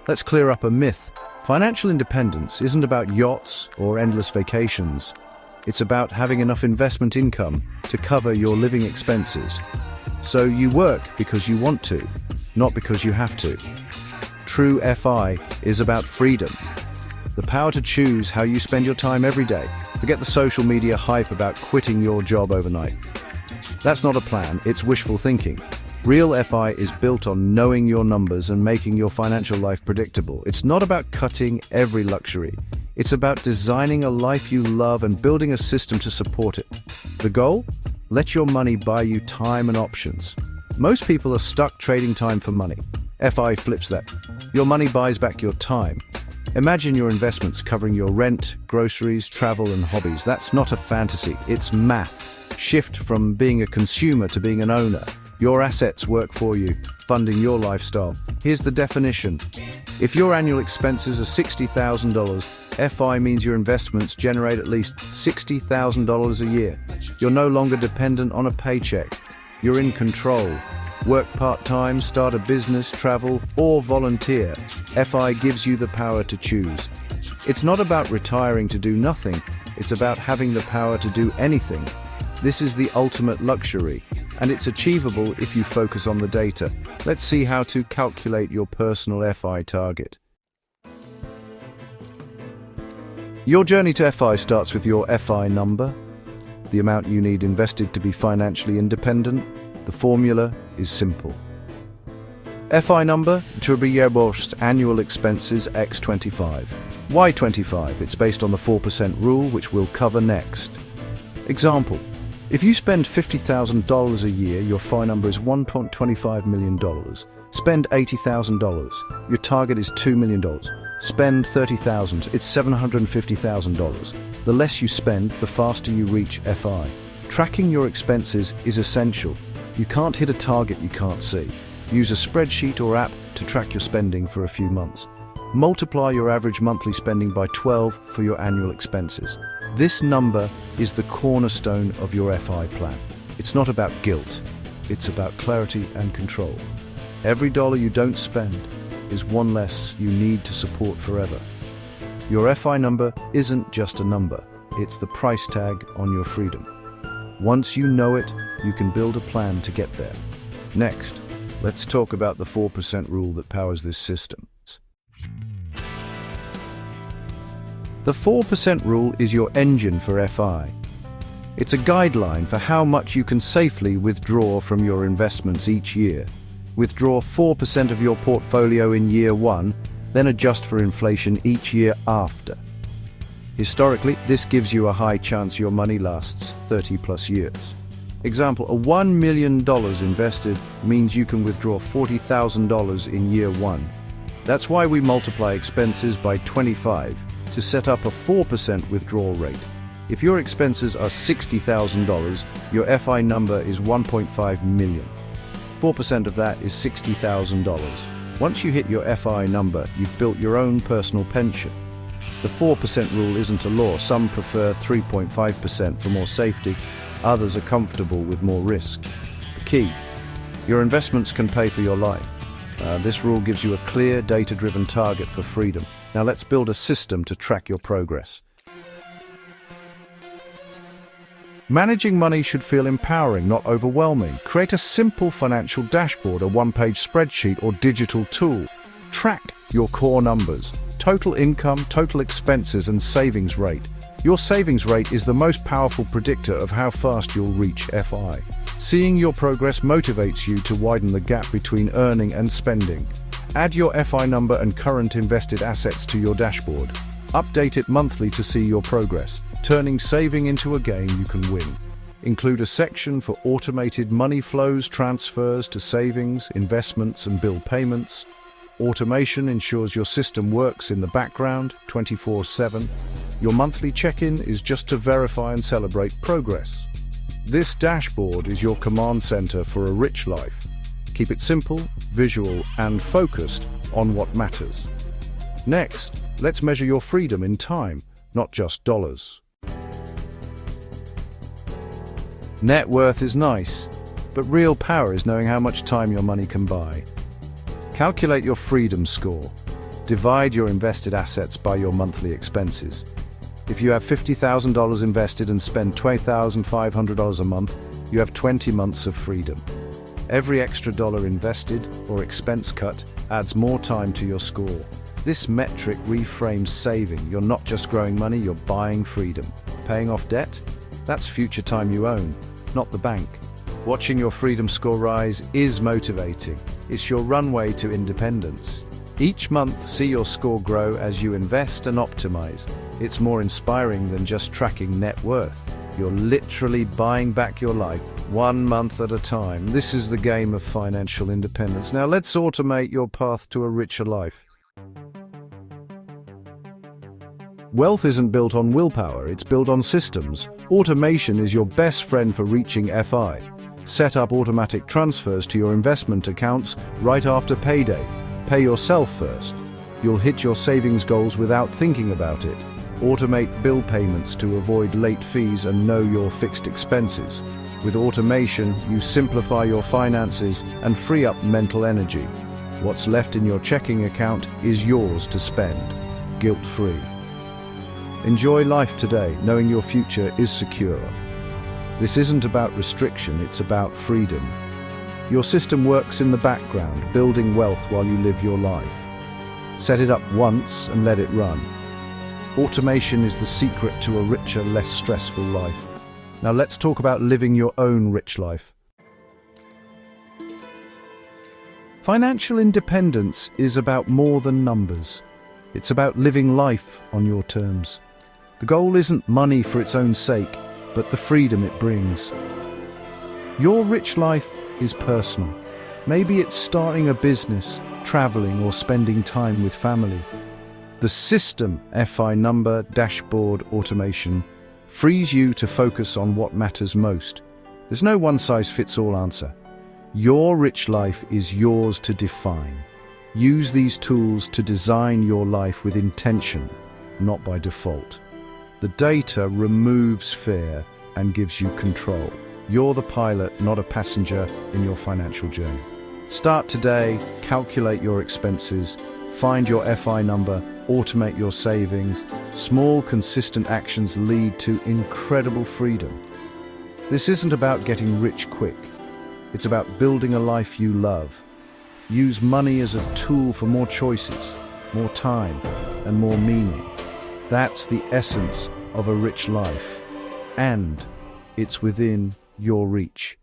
Let's clear up a myth. Financial independence isn't about yachts or endless vacations. It's about having enough investment income to cover your living expenses. So you work because you want to, not because you have to. True FI is about freedom. The power to choose how you spend your time every day. Forget the social media hype about quitting your job overnight. That's not a plan, it's wishful thinking. Real FI is built on knowing your numbers and making your financial life predictable. It's not about cutting every luxury. It's about designing a life you love and building a system to support it. The goal? Let your money buy you time and options. Most people are stuck trading time for money. FI flips that. Your money buys back your time. Imagine your investments covering your rent, groceries, travel, and hobbies. That's not a fantasy, it's math. Shift from being a consumer to being an owner. Your assets work for you, funding your lifestyle. Here's the definition. If your annual expenses are $60,000, FI means your investments generate at least $60,000 a year. You're no longer dependent on a paycheck. You're in control. Work part-time, start a business, travel, or volunteer. FI gives you the power to choose. It's not about retiring to do nothing. It's about having the power to do anything. This is the ultimate luxury, and it's achievable if you focus on the data. Let's see how to calculate your personal FI target. Your journey to FI starts with your FI number, the amount you need invested to be financially independent. The formula is simple. FI number to be your annual expenses x 25. Why 25? It's based on the 4% rule, which we'll cover next. Example. If you spend $50,000 a year, your FI number is $1.25 million. Spend $80,000. Your target is $2 million. Spend $30,000. It's $750,000. The less you spend, the faster you reach FI. Tracking your expenses is essential. You can't hit a target you can't see. Use a spreadsheet or app to track your spending for a few months. Multiply your average monthly spending by 12 for your annual expenses. This number is the cornerstone of your FI plan. It's not about guilt, it's about clarity and control. Every dollar you don't spend is one less you need to support forever. Your FI number isn't just a number, it's the price tag on your freedom. Once you know it, you can build a plan to get there. Next, let's talk about the 4% rule that powers this system. The 4% rule is your engine for FI. It's a guideline for how much you can safely withdraw from your investments each year. Withdraw 4% of your portfolio in year one, then adjust for inflation each year after. Historically, this gives you a high chance your money lasts 30 plus years. Example, a $1 million invested means you can withdraw $40,000 in year one. That's why we multiply expenses by 25 to set up a 4% withdrawal rate. If your expenses are $60,000, your FI number is $1.5 million. 4% of that is $60,000. Once you hit your FI number, you've built your own personal pension. The 4% rule isn't a law. Some prefer 3.5% for more safety. Others are comfortable with more risk. The key, your investments can pay for your life. This rule gives you a clear, data-driven target for freedom. Now let's build a system to track your progress. Managing money should feel empowering, not overwhelming. Create a simple financial dashboard, a one-page spreadsheet, or digital tool. Track your core numbers: total income, total expenses, and savings rate. Your savings rate is the most powerful predictor of how fast you'll reach FI. Seeing your progress motivates you to widen the gap between earning and spending. Add your FI number and current invested assets to your dashboard. Update it monthly to see your progress, turning saving into a game you can win. Include a section for automated money flows, transfers to savings, investments, and bill payments. Automation ensures your system works in the background 24/7. Your monthly check-in is just to verify and celebrate progress. This dashboard is your command center for a rich life. Keep it simple, visual, and focused on what matters. Next, let's measure your freedom in time, not just dollars. Net worth is nice, but real power is knowing how much time your money can buy. Calculate your freedom score. Divide your invested assets by your monthly expenses. If you have $50,000 invested and spend $20,500 a month, you have 20 months of freedom. Every extra dollar invested or expense cut adds more time to your score. This metric reframes saving. You're not just growing money, you're buying freedom. Paying off debt? That's future time you own, not the bank. Watching your freedom score rise is motivating. It's your runway to independence. Each month, see your score grow as you invest and optimize. It's more inspiring than just tracking net worth. You're literally buying back your life, 1 month at a time. This is the game of financial independence. Now let's automate your path to a richer life. Wealth isn't built on willpower, it's built on systems. Automation is your best friend for reaching FI. Set up automatic transfers to your investment accounts right after payday. Pay yourself first. You'll hit your savings goals without thinking about it. Automate bill payments to avoid late fees and know your fixed expenses. With automation, you simplify your finances and free up mental energy. What's left in your checking account is yours to spend, guilt-free. Enjoy life today, knowing your future is secure. This isn't about restriction, it's about freedom. Your system works in the background, building wealth while you live your life. Set it up once and let it run. Automation is the secret to a richer, less stressful life. Now let's talk about living your own rich life. Financial independence is about more than numbers. It's about living life on your terms. The goal isn't money for its own sake, but the freedom it brings. Your rich life is personal. Maybe it's starting a business, traveling, or spending time with family. The system, FI number, dashboard, automation, frees you to focus on what matters most. There's no one-size-fits-all answer. Your rich life is yours to define. Use these tools to design your life with intention, not by default. The data removes fear and gives you control. You're the pilot, not a passenger in your financial journey. Start today, calculate your expenses, find your FI number, automate your savings. Small, consistent actions lead to incredible freedom. This isn't about getting rich quick. It's about building a life you love. Use money as a tool for more choices, more time, and more meaning. That's the essence of a rich life, and it's within your reach.